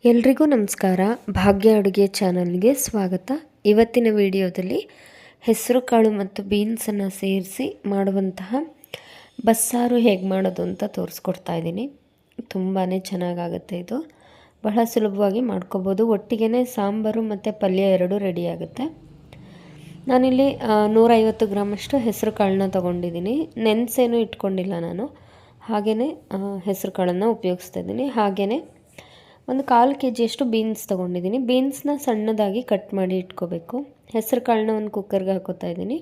ಎಲ್ರಿಗೂ ನಮಸ್ಕಾರ. ಭಾಗ್ಯ ಅಡುಗೆ ಚಾನಲ್ಗೆ ಸ್ವಾಗತ. ಇವತ್ತಿನ ವಿಡಿಯೋದಲ್ಲಿ ಹೆಸರು ಕಾಳು ಮತ್ತು ಬೀನ್ಸನ್ನು ಸೇರಿಸಿ ಮಾಡುವಂತಹ ಬಸ್ಸಾರು ಹೇಗೆ ಮಾಡೋದು ಅಂತ ತೋರಿಸ್ಕೊಡ್ತಾ ಇದ್ದೀನಿ. ತುಂಬಾ ಚೆನ್ನಾಗಾಗುತ್ತೆ. ಇದು ಬಹಳ ಸುಲಭವಾಗಿ ಮಾಡ್ಕೋಬೋದು. ಒಟ್ಟಿಗೆ ಸಾಂಬಾರು ಮತ್ತು ಪಲ್ಯ ಎರಡೂ ರೆಡಿ ಆಗುತ್ತೆ. ನಾನಿಲ್ಲಿ 150 ಗ್ರಾಮಷ್ಟು ಹೆಸರು ಕಾಳನ್ನ ತೊಗೊಂಡಿದ್ದೀನಿ. ನೆನೆಸೇನೂ ಇಟ್ಕೊಂಡಿಲ್ಲ ನಾನು. ಹಾಗೆಯೇ ಹೆಸರು ಕಾಳನ್ನು ಉಪಯೋಗಿಸ್ತಾ ಇದ್ದೀನಿ. ಹಾಗೆಯೇ ಒಂದು 1/4 kg ಬೀನ್ಸ್ ತೊಗೊಂಡಿದ್ದೀನಿ. ಬೀನ್ಸ್ನ ಸಣ್ಣದಾಗಿ ಕಟ್ ಮಾಡಿ ಇಟ್ಕೋಬೇಕು. ಹೆಸರು ಕಾಳನ್ನ ಒಂದು ಕುಕ್ಕರ್ಗೆ ಹಾಕೋತಾ ಇದ್ದೀನಿ.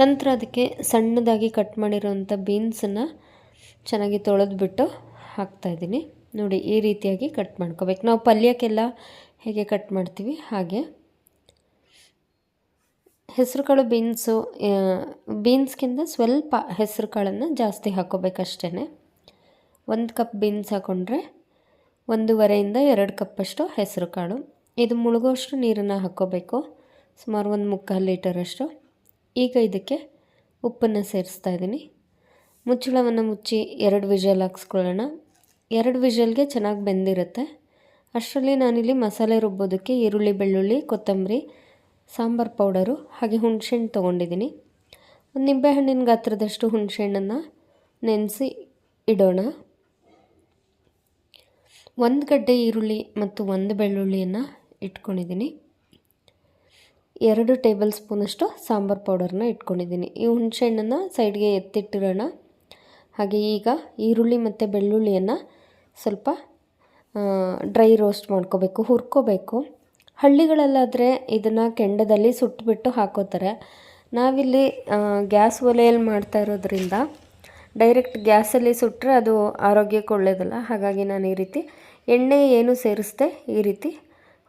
ನಂತರ ಅದಕ್ಕೆ ಸಣ್ಣದಾಗಿ ಕಟ್ ಮಾಡಿರೋವಂಥ ಬೀನ್ಸನ್ನು ಚೆನ್ನಾಗಿ ತೊಳೆದ್ಬಿಟ್ಟು ಹಾಕ್ತಾಯಿದ್ದೀನಿ. ನೋಡಿ, ಈ ರೀತಿಯಾಗಿ ಕಟ್ ಮಾಡ್ಕೋಬೇಕು. ನಾವು ಪಲ್ಯಕ್ಕೆಲ್ಲ ಹೇಗೆ ಕಟ್ ಮಾಡ್ತೀವಿ ಹಾಗೆ. ಹೆಸರು ಕಾಳು ಬೀನ್ಸ್ಗಿಂತ ಸ್ವಲ್ಪ ಹೆಸರು ಕಾಳನ್ನು ಜಾಸ್ತಿ ಹಾಕೋಬೇಕಷ್ಟೇ. 1 ಕಪ್ ಬೀನ್ಸ್ ಹಾಕ್ಕೊಂಡ್ರೆ 1.5 ಇಂದ 2 ಕಪ್ಪಷ್ಟು ಹೆಸರು ಕಾಳು. ಇದು ಮುಳುಗೋಷ್ಟು ನೀರನ್ನು ಹಾಕ್ಕೋಬೇಕು, ಸುಮಾರು 1/4 ಲೀಟರಷ್ಟು. ಈಗ ಇದಕ್ಕೆ ಉಪ್ಪನ್ನು ಸೇರಿಸ್ತಾ ಇದ್ದೀನಿ. ಮುಚ್ಚಳವನ್ನು ಮುಚ್ಚಿ 2 ವಿಷಲ್ ಹಾಕ್ಸ್ಕೊಳ್ಳೋಣ. 2 ವಿಷಲ್ಗೆ ಚೆನ್ನಾಗಿ ಬೆಂದಿರುತ್ತೆ. ಅಷ್ಟರಲ್ಲಿ ನಾನಿಲ್ಲಿ ಮಸಾಲೆ ರುಬ್ಬೋದಕ್ಕೆ ಈರುಳ್ಳಿ, ಬೆಳ್ಳುಳ್ಳಿ, ಕೊತ್ತಂಬರಿ, ಸಾಂಬಾರು ಪೌಡರು ಹಾಗೆ ಹುಣಸೆಹಣ್ಣು ತೊಗೊಂಡಿದ್ದೀನಿ. ಒಂದು ನಿಂಬೆಹಣ್ಣಿನ ಗಾತ್ರದಷ್ಟು ಹುಣಸೆಹಣ್ಣನ್ನು ನೆನೆಸಿ ಇಡೋಣ. 1 ಗಡ್ಡೆ ಈರುಳ್ಳಿ ಮತ್ತು 1 ಬೆಳ್ಳುಳ್ಳಿಯನ್ನು ಇಟ್ಕೊಂಡಿದ್ದೀನಿ. 2 ಟೇಬಲ್ ಸ್ಪೂನಷ್ಟು ಸಾಂಬಾರು ಪೌಡರ್ನ ಇಟ್ಕೊಂಡಿದ್ದೀನಿ. ಈ ಹುಣಸೆಹಣ್ಣನ್ನು ಸೈಡ್ಗೆ ಎತ್ತಿಟ್ಟಿರೋಣ. ಹಾಗೆ ಈಗ ಈರುಳ್ಳಿ ಮತ್ತು ಬೆಳ್ಳುಳ್ಳಿಯನ್ನು ಸ್ವಲ್ಪ ಡ್ರೈ ರೋಸ್ಟ್ ಮಾಡ್ಕೋಬೇಕು, ಹುರ್ಕೋಬೇಕು. ಹಳ್ಳಿಗಳಲ್ಲಾದರೆ ಇದನ್ನು ಕೆಂಡದಲ್ಲಿ ಸುಟ್ಟುಬಿಟ್ಟು ಹಾಕೋತಾರೆ. ನಾವಿಲ್ಲಿ ಗ್ಯಾಸ್ ಒಲೆಯಲ್ಲಿ ಮಾಡ್ತಾ ಇರೋದ್ರಿಂದ ಡೈರೆಕ್ಟ್ ಗ್ಯಾಸಲ್ಲಿ ಸುಟ್ಟರೆ ಅದು ಆರೋಗ್ಯಕ್ಕೆ ಒಳ್ಳೆಯದಲ್ಲ. ಹಾಗಾಗಿ ನಾನು ಈ ರೀತಿ ಎಣ್ಣೆ ಏನು ಸೇರಿಸ್ದೆ ಈ ರೀತಿ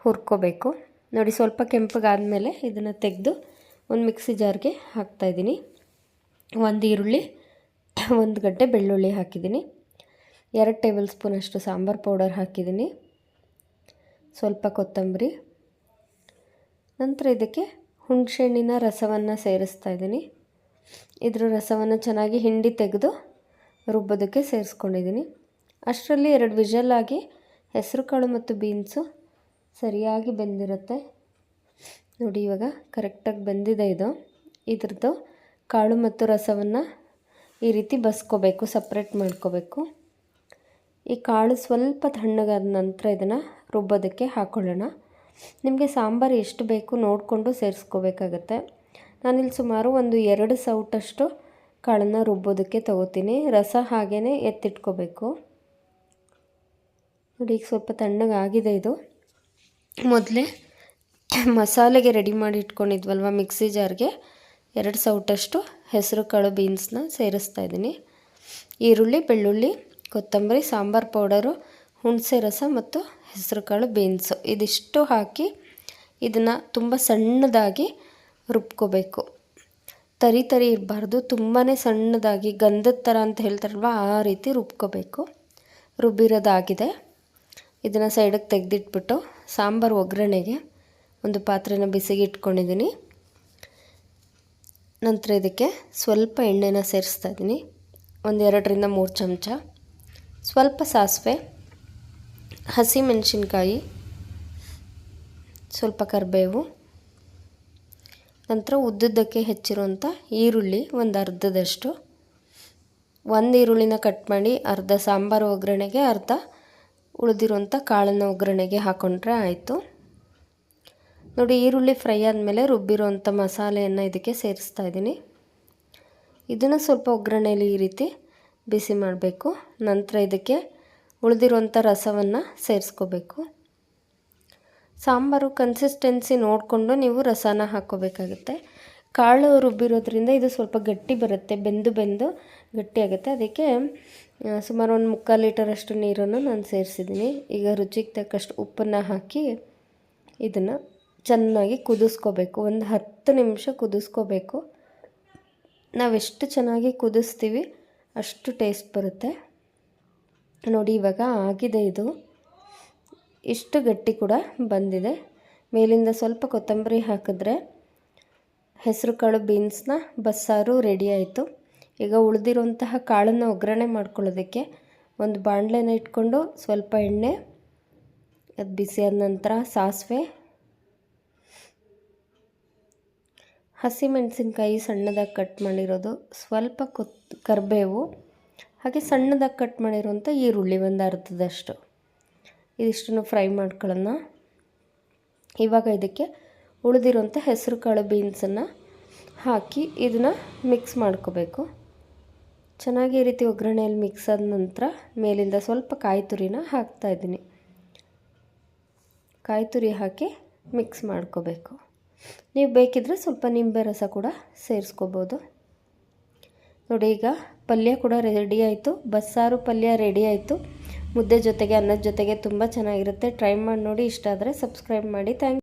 ಹುರ್ಕೋಬೇಕು. ನೋಡಿ, ಸ್ವಲ್ಪ ಕೆಂಪಗಾದಮೇಲೆ ಇದನ್ನು ತೆಗೆದು ಒಂದು ಮಿಕ್ಸಿ ಜಾರ್ಗೆ ಹಾಕ್ತಾಯಿದ್ದೀನಿ. 1 ಈರುಳ್ಳಿ, 1 ಗಡ್ಡೆ ಬೆಳ್ಳುಳ್ಳಿ ಹಾಕಿದ್ದೀನಿ. 2 ಟೇಬಲ್ ಸ್ಪೂನಷ್ಟು ಸಾಂಬಾರು ಪೌಡರ್ ಹಾಕಿದ್ದೀನಿ. ಸ್ವಲ್ಪ ಕೊತ್ತಂಬರಿ. ನಂತರ ಇದಕ್ಕೆ ಹುಣಸೆಹಣ್ಣಿನ ರಸವನ್ನು ಸೇರಿಸ್ತಾ ಇದ್ದೀನಿ. ಇದರ ರಸವನ್ನು ಚೆನ್ನಾಗಿ ಹಿಂಡಿ ತೆಗೆದು ರುಬ್ಬೋದಕ್ಕೆ ಸೇರಿಸ್ಕೊಂಡಿದ್ದೀನಿ. ಅಷ್ಟರಲ್ಲಿ 2 ವಿಷಲ್ಲಾಗಿ ಹೆಸರು ಕಾಳು ಮತ್ತು ಬೀನ್ಸು ಸರಿಯಾಗಿ ಬೆಂದಿರುತ್ತೆ. ನೋಡಿ, ಇವಾಗ ಕರೆಕ್ಟಾಗಿ ಬೆಂದಿದೆ ಇದು. ಇದ್ರದ್ದು ಕಾಳು ಮತ್ತು ರಸವನ್ನು ಈ ರೀತಿ ಬಸ್ಕೋಬೇಕು, ಸಪ್ರೇಟ್ ಮಾಡ್ಕೋಬೇಕು. ಈ ಕಾಳು ಸ್ವಲ್ಪ ತಣ್ಣಗಾದ ನಂತರ ಇದನ್ನು ರುಬ್ಬೋದಕ್ಕೆ ಹಾಕ್ಕೊಳ್ಳೋಣ. ನಿಮಗೆ ಸಾಂಬಾರು ಎಷ್ಟು ಬೇಕು ನೋಡಿಕೊಂಡು ಸೇರಿಸ್ಕೋಬೇಕಾಗತ್ತೆ. ನಾನಿಲ್ಲಿ ಸುಮಾರು 2 ಸೌಟಷ್ಟು ಕಾಳನ್ನು ರುಬ್ಬೋದಕ್ಕೆ ತೊಗೋತೀನಿ. ರಸ ಹಾಗೇ ಎತ್ತಿಟ್ಕೋಬೇಕು. ನೋಡಿ, ಈಗ ಸ್ವಲ್ಪ ತಣ್ಣಗಾಗಿದೆ ಇದು. ಮೊದಲೇ ಮಸಾಲೆಗೆ ರೆಡಿ ಮಾಡಿ ಇಟ್ಕೊಂಡಿದ್ವಲ್ವ ಮಿಕ್ಸಿ ಜಾರ್ಗೆ 2 ಸೌಟಷ್ಟು ಹೆಸರು ಕಾಳು ಬೀನ್ಸ್ನ ಸೇರಿಸ್ತಾ ಇದ್ದೀನಿ. ಈರುಳ್ಳಿ, ಬೆಳ್ಳುಳ್ಳಿ, ಕೊತ್ತಂಬರಿ, ಸಾಂಬಾರು ಪೌಡರು, ಹುಣಸೆ ರಸ ಮತ್ತು ಹೆಸರು ಕಾಳು ಬೀನ್ಸು ಇದಿಷ್ಟು ಹಾಕಿ ಇದನ್ನು ತುಂಬ ಸಣ್ಣದಾಗಿ ರುಬ್ಕೋಬೇಕು. ತರಿ ಇರಬಾರ್ದು, ತುಂಬಾ ಸಣ್ಣದಾಗಿ ಗಂಧದ ಥರ ಅಂತ ಹೇಳ್ತಾರಲ್ವ ಆ ರೀತಿ ರುಬ್ಕೋಬೇಕು. ರುಬ್ಬಿರೋದಾಗಿದೆ. ಇದನ್ನು ಸೈಡಿಗೆ ತೆಗೆದಿಟ್ಬಿಟ್ಟು ಸಾಂಬಾರು ಒಗ್ಗರಣೆಗೆ ಒಂದು ಪಾತ್ರೆನ ಬಿಸಿಗೆ ಇಟ್ಕೊಂಡಿದ್ದೀನಿ. ನಂತರ ಇದಕ್ಕೆ ಸ್ವಲ್ಪ ಎಣ್ಣೆನ ಸೇರಿಸ್ತಾ ಇದ್ದೀನಿ. 1 2ರಿಂದ 3 ಚಮಚ. ಸ್ವಲ್ಪ ಸಾಸಿವೆ, ಹಸಿಮೆಣಸಿನ್ಕಾಯಿ, ಸ್ವಲ್ಪ ಕರಿಬೇವು. ನಂತರ ಉದ್ದುದ್ದಕ್ಕೆ ಹೆಚ್ಚಿರುವಂಥ ಈರುಳ್ಳಿ ಒಂದು ಅರ್ಧದಷ್ಟು. 1 ಈರುಳ್ಳಿನ ಕಟ್ ಮಾಡಿ ಅರ್ಧ ಸಾಂಬಾರು ಒಗ್ಗರಣೆಗೆ, ಅರ್ಧ ಉಳಿದಿರುವಂಥ ಕಾಳನ್ನು ಒಗ್ಗರಣೆಗೆ ಹಾಕ್ಕೊಂಡ್ರೆ ಆಯಿತು. ನೋಡಿ, ಈರುಳ್ಳಿ ಫ್ರೈ ಆದಮೇಲೆ ರುಬ್ಬಿರುವಂಥ ಮಸಾಲೆಯನ್ನು ಇದಕ್ಕೆ ಸೇರಿಸ್ತಾ ಇದ್ದೀನಿ. ಇದನ್ನು ಸ್ವಲ್ಪ ಒಗ್ಗರಣೆಯಲ್ಲಿ ಈ ರೀತಿ ಬಿಸಿ ಮಾಡಬೇಕು. ನಂತರ ಇದಕ್ಕೆ ಉಳಿದಿರುವಂಥ ರಸವನ್ನು ಸೇರಿಸ್ಕೋಬೇಕು. ಸಾಂಬಾರು ಕನ್ಸಿಸ್ಟೆನ್ಸಿ ನೋಡಿಕೊಂಡು ನೀವು ರಸನ ಹಾಕ್ಕೋಬೇಕಾಗುತ್ತೆ. ಕಾಳು ರುಬ್ಬಿರೋದ್ರಿಂದ ಇದು ಸ್ವಲ್ಪ ಗಟ್ಟಿ ಬರುತ್ತೆ, ಬೆಂದು ಗಟ್ಟಿಯಾಗುತ್ತೆ. ಅದಕ್ಕೆ ಸುಮಾರು 1/4 ಲೀಟರಷ್ಟು ನೀರನ್ನು ನಾನು ಸೇರಿಸಿದ್ದೀನಿ. ಈಗ ರುಚಿಗೆ ತಕ್ಕಷ್ಟು ಉಪ್ಪನ್ನು ಹಾಕಿ ಇದನ್ನು ಚೆನ್ನಾಗಿ ಕುದಿಸ್ಕೋಬೇಕು. 10 ನಿಮಿಷ ಕುದಿಸ್ಕೋಬೇಕು. ನಾವೆಷ್ಟು ಚೆನ್ನಾಗಿ ಕುದಿಸ್ತೀವಿ ಅಷ್ಟು ಟೇಸ್ಟ್ ಬರುತ್ತೆ. ನೋಡಿ, ಇವಾಗ ಆಗಿದೆ ಇದು. ಇಷ್ಟು ಗಟ್ಟಿ ಕೂಡ ಬಂದಿದೆ. ಮೇಲಿಂದ ಸ್ವಲ್ಪ ಕೊತ್ತಂಬರಿ ಹಾಕಿದ್ರೆ ಹೆಸರು ಕಾಳು ಬೀನ್ಸ್ನ ಬಸ್ಸಾರು ರೆಡಿ ಆಯಿತು. ಈಗ ಉಳಿದಿರುವಂತಹ ಕಾಳನ್ನು ಒಗ್ಗರಣೆ ಮಾಡ್ಕೊಳ್ಳೋದಕ್ಕೆ ಒಂದು ಬಾಣಲೆನ ಇಟ್ಕೊಂಡು ಸ್ವಲ್ಪ ಎಣ್ಣೆ, ಅದು ಬಿಸಿಯಾದ ನಂತರ ಸಾಸಿವೆ, ಹಸಿಮೆಣಸಿನ್ಕಾಯಿ ಸಣ್ಣದಾಗಿ ಕಟ್ ಮಾಡಿರೋದು, ಸ್ವಲ್ಪ ಕರಿಬೇವು, ಹಾಗೆ ಸಣ್ಣದಾಗಿ ಕಟ್ ಮಾಡಿರೋಂಥ ಈರುಳ್ಳಿ ಒಂದು ಅರ್ಧದಷ್ಟು, ಇದಿಷ್ಟನ್ನು ಫ್ರೈ ಮಾಡ್ಕೊಳ್ಳೋಣ. ಇವಾಗ ಇದಕ್ಕೆ ಉಳಿದಿರೋಂಥ ಹೆಸರು ಕಾಳು ಬೀನ್ಸನ್ನು ಹಾಕಿ ಇದನ್ನು ಮಿಕ್ಸ್ ಮಾಡ್ಕೋಬೇಕು. ಚೆನ್ನಾಗಿ ಈ ರೀತಿ ಒಗ್ಗರಣೆಯಲ್ಲಿ ಮಿಕ್ಸ್ ಆದ ನಂತರ ಮೇಲಿಂದ ಸ್ವಲ್ಪ ಕಾಯಿ ತುರಿನ ಹಾಕ್ತಾಯಿದ್ದೀನಿ. ಕಾಯಿ ತುರಿ ಹಾಕಿ ಮಿಕ್ಸ್ ಮಾಡ್ಕೋಬೇಕು. ನೀವು ಬೇಕಿದ್ದರೆ ಸ್ವಲ್ಪ ನಿಂಬೆ ರಸ ಕೂಡ ಸೇರಿಸ್ಕೋಬೋದು. ನೋಡಿ, ಈಗ ಪಲ್ಯ ಕೂಡ ರೆಡಿ ಆಯಿತು. ಬಸ್ಸಾರು ಪಲ್ಯ ರೆಡಿ ಆಯಿತು. ಮುದ್ದೆ ಜೊತೆಗೆ, ಅನ್ನದ ಜೊತೆಗೆ ತುಂಬ ಚೆನ್ನಾಗಿರುತ್ತೆ. ಟ್ರೈ ಮಾಡಿ ನೋಡಿ. ಇಷ್ಟ ಆದರೆ ಸಬ್ಸ್ಕ್ರೈಬ್ ಮಾಡಿ. Thank you.